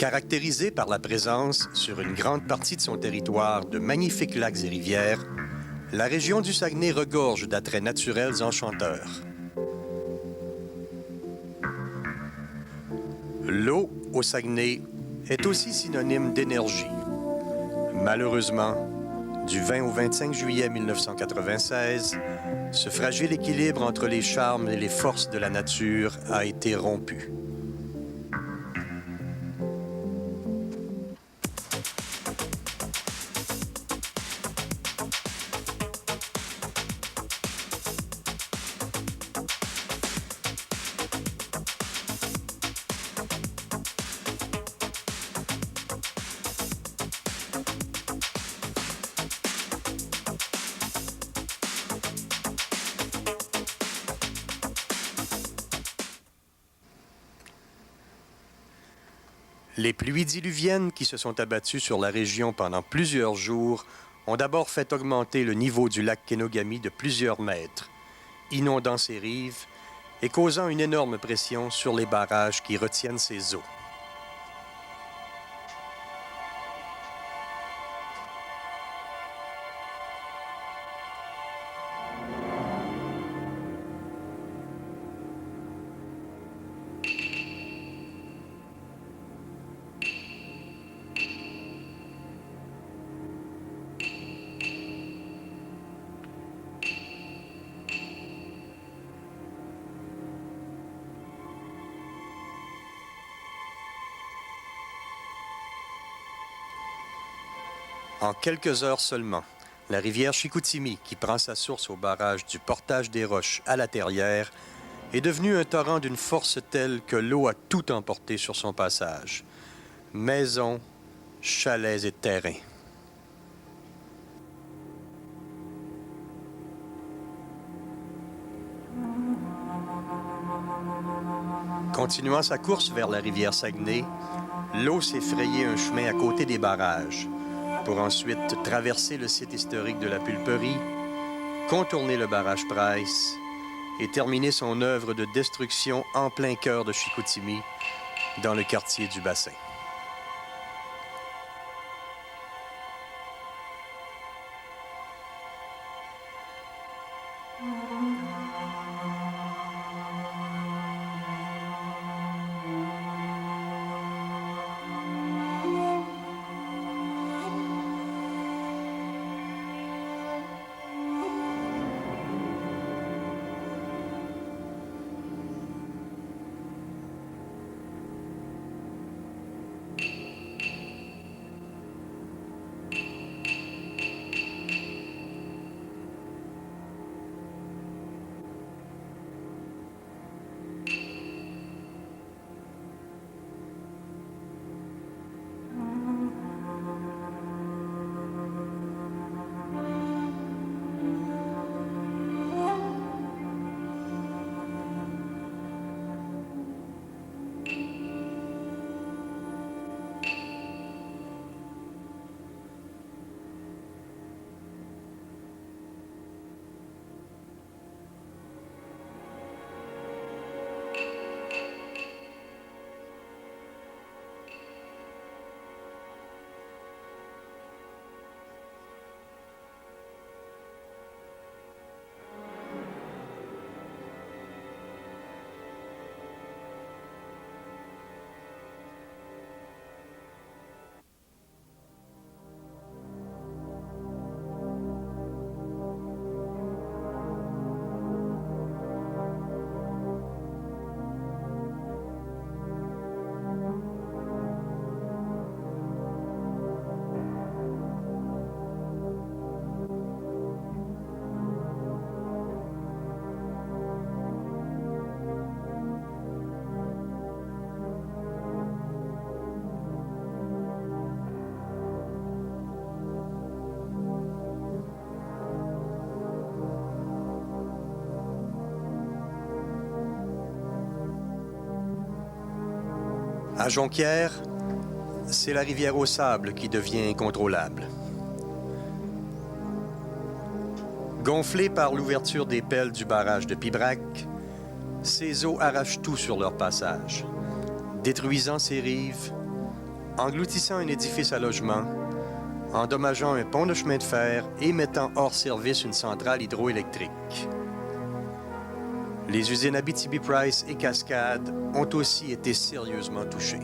Caractérisée par la présence, sur une grande partie de son territoire, de magnifiques lacs et rivières, la région du Saguenay regorge d'attraits naturels enchanteurs. L'eau au Saguenay est aussi synonyme d'énergie. Malheureusement, du 20 au 25 juillet 1996, ce fragile équilibre entre les charmes et les forces de la nature a été rompu. Les pluies diluviennes qui se sont abattues sur la région pendant plusieurs jours ont d'abord fait augmenter le niveau du lac Kenogami de plusieurs mètres, inondant ses rives et causant une énorme pression sur les barrages qui retiennent ses eaux. En quelques heures seulement, la rivière Chicoutimi, qui prend sa source au barrage du Portage des Roches à La Terrière, est devenue un torrent d'une force telle que l'eau a tout emporté sur son passage. Maisons, chalets et terrains. Continuant sa course vers la rivière Saguenay, l'eau s'est frayé un chemin à côté des barrages, pour ensuite traverser le site historique de la pulperie, contourner le barrage Price et terminer son œuvre de destruction en plein cœur de Chicoutimi, dans le quartier du Bassin. À Jonquière, c'est la rivière au sable qui devient incontrôlable. Gonflés par l'ouverture des pelles du barrage de Pibrac, ces eaux arrachent tout sur leur passage, détruisant ses rives, engloutissant un édifice à logement, endommageant un pont de chemin de fer et mettant hors service une centrale hydroélectrique. Les usines Abitibi-Price et Cascade ont aussi été sérieusement touchées.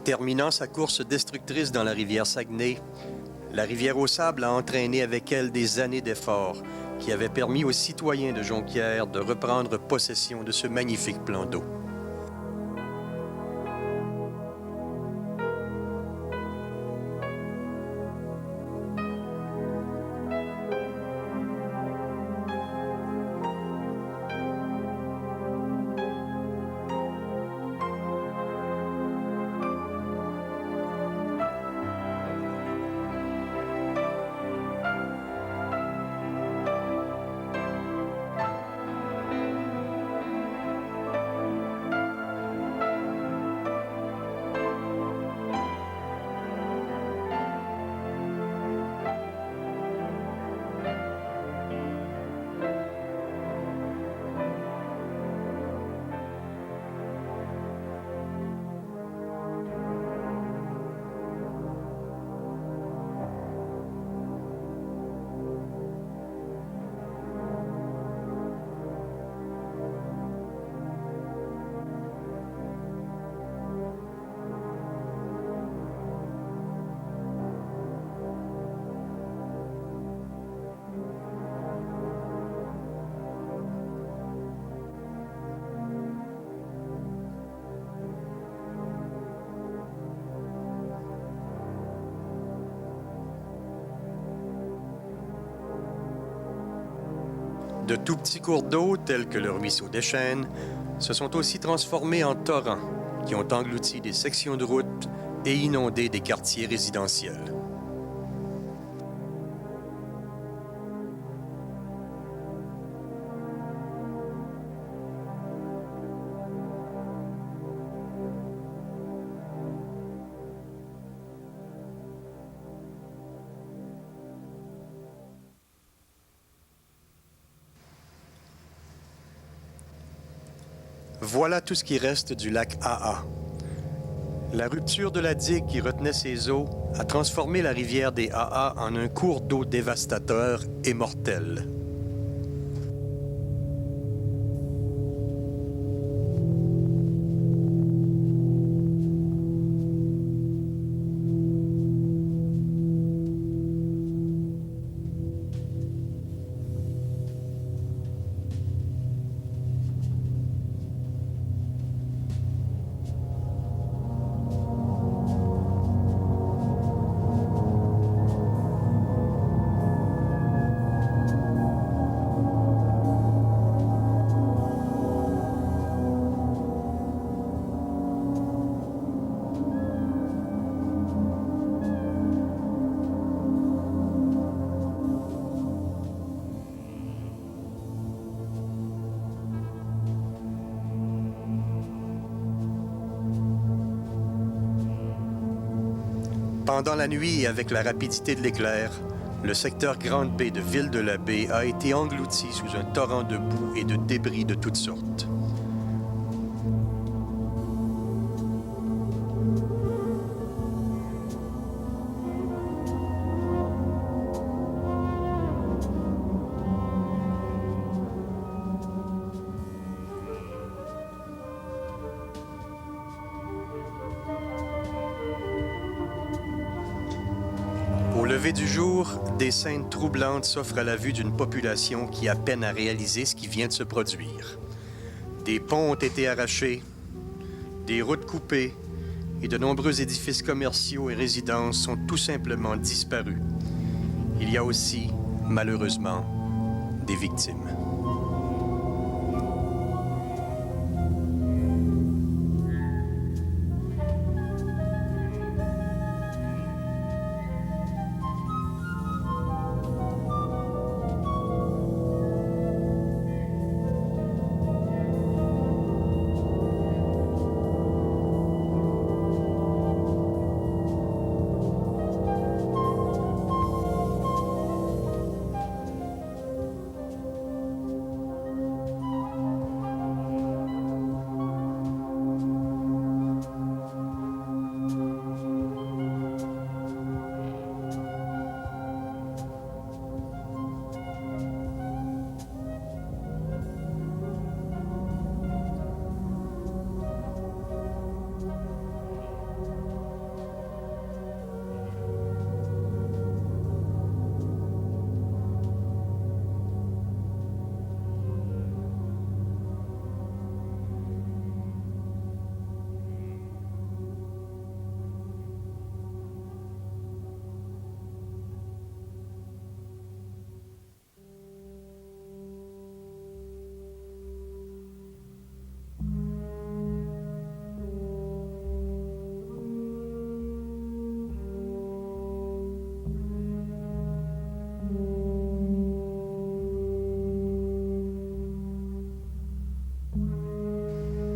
Terminant sa course destructrice dans la rivière Saguenay, la rivière au sable a entraîné avec elle des années d'efforts qui avaient permis aux citoyens de Jonquière de reprendre possession de ce magnifique plan d'eau. De tout petits cours d'eau, tels que le ruisseau des Chênes, se sont aussi transformés en torrents qui ont englouti des sections de route et inondé des quartiers résidentiels. Voilà tout ce qui reste du lac AA. La rupture de la digue qui retenait ses eaux a transformé la rivière des AA en un cours d'eau dévastateur et mortel. Pendant la nuit et avec la rapidité de l'éclair, le secteur Grande Baie de Ville-de-la-Baie a été englouti sous un torrent de boue et de débris de toutes sortes. Au lever du jour, des scènes troublantes s'offrent à la vue d'une population qui a peine à réaliser ce qui vient de se produire. Des ponts ont été arrachés, des routes coupées et de nombreux édifices commerciaux et résidences sont tout simplement disparus. Il y a aussi, malheureusement, des victimes.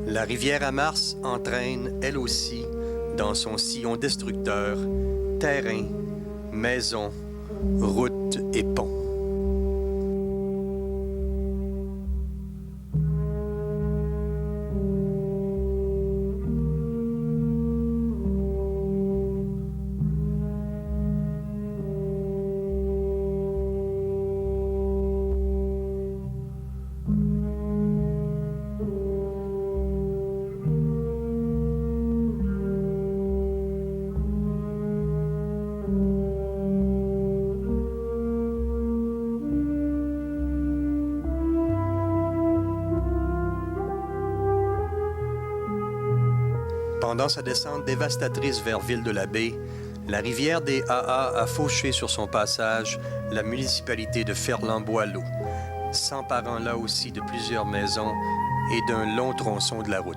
La rivière à Mars entraîne, elle aussi, dans son sillon destructeur, terrains, maisons, routes et ponts. Pendant sa descente dévastatrice vers Ville-de-la-Baie, la rivière des AA a fauché sur son passage la municipalité de Ferland-Boileau, s'emparant là aussi de plusieurs maisons et d'un long tronçon de la route.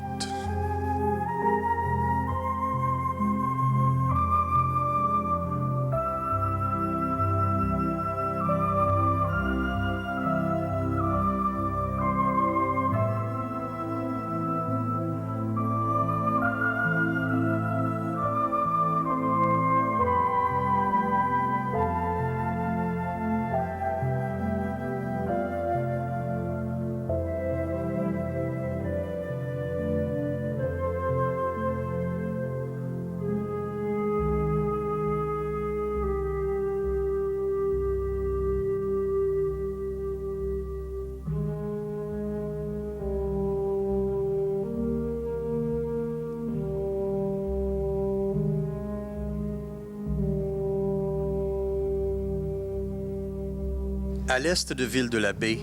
À l'est de Ville-de-la-Baie,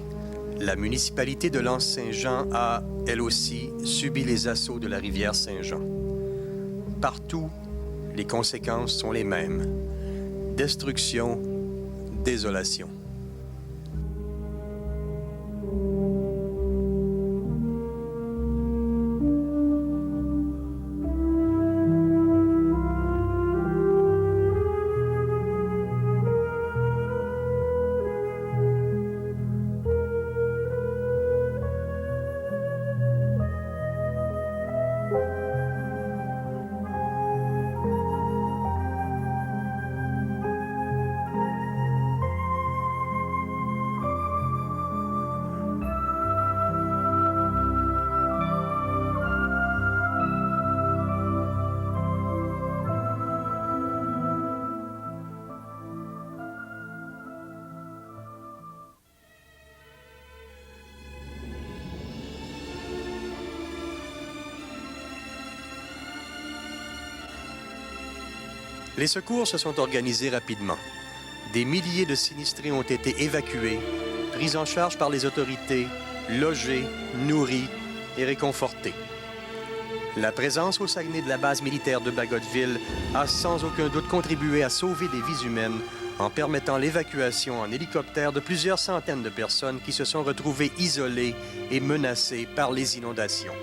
la municipalité de L'Anse-Saint-Jean a, elle aussi, subi les assauts de la rivière Saint-Jean. Partout, les conséquences sont les mêmes. Destruction, désolation. Les secours se sont organisés rapidement. Des milliers de sinistrés ont été évacués, pris en charge par les autorités, logés, nourris et réconfortés. La présence au Saguenay de la base militaire de Bagotville a sans aucun doute contribué à sauver des vies humaines en permettant l'évacuation en hélicoptère de plusieurs centaines de personnes qui se sont retrouvées isolées et menacées par les inondations.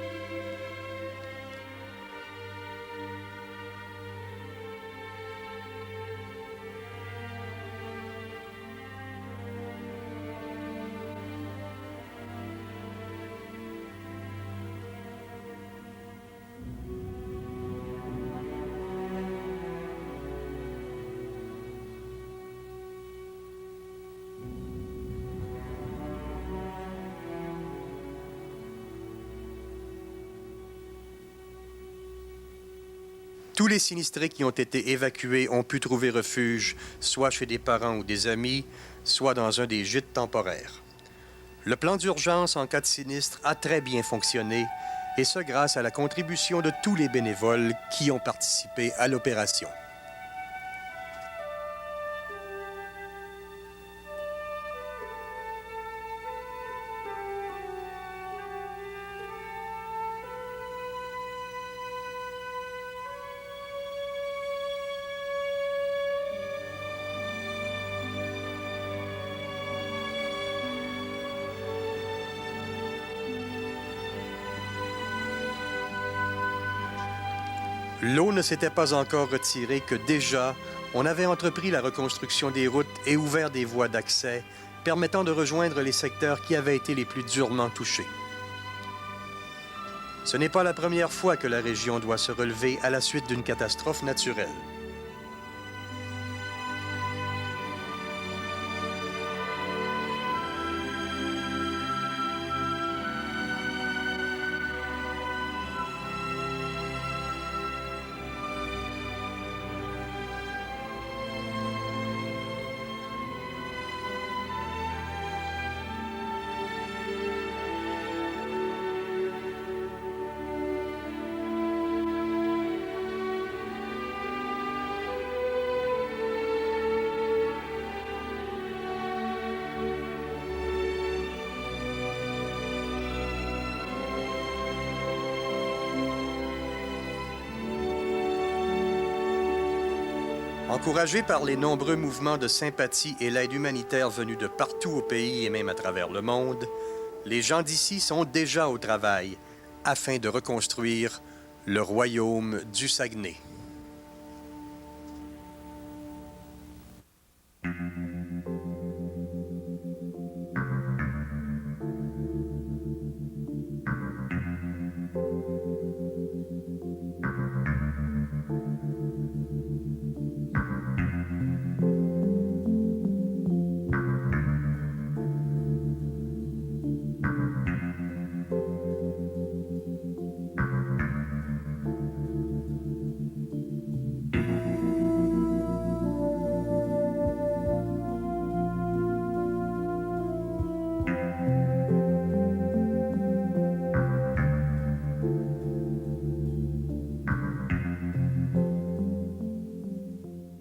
Tous les sinistrés qui ont été évacués ont pu trouver refuge, soit chez des parents ou des amis, soit dans un des gîtes temporaires. Le plan d'urgence en cas de sinistre a très bien fonctionné, et ce grâce à la contribution de tous les bénévoles qui ont participé à l'opération. L'eau ne s'était pas encore retirée que déjà, on avait entrepris la reconstruction des routes et ouvert des voies d'accès permettant de rejoindre les secteurs qui avaient été les plus durement touchés. Ce n'est pas la première fois que la région doit se relever à la suite d'une catastrophe naturelle. Encouragés par les nombreux mouvements de sympathie et l'aide humanitaire venus de partout au pays et même à travers le monde, les gens d'ici sont déjà au travail afin de reconstruire le royaume du Saguenay.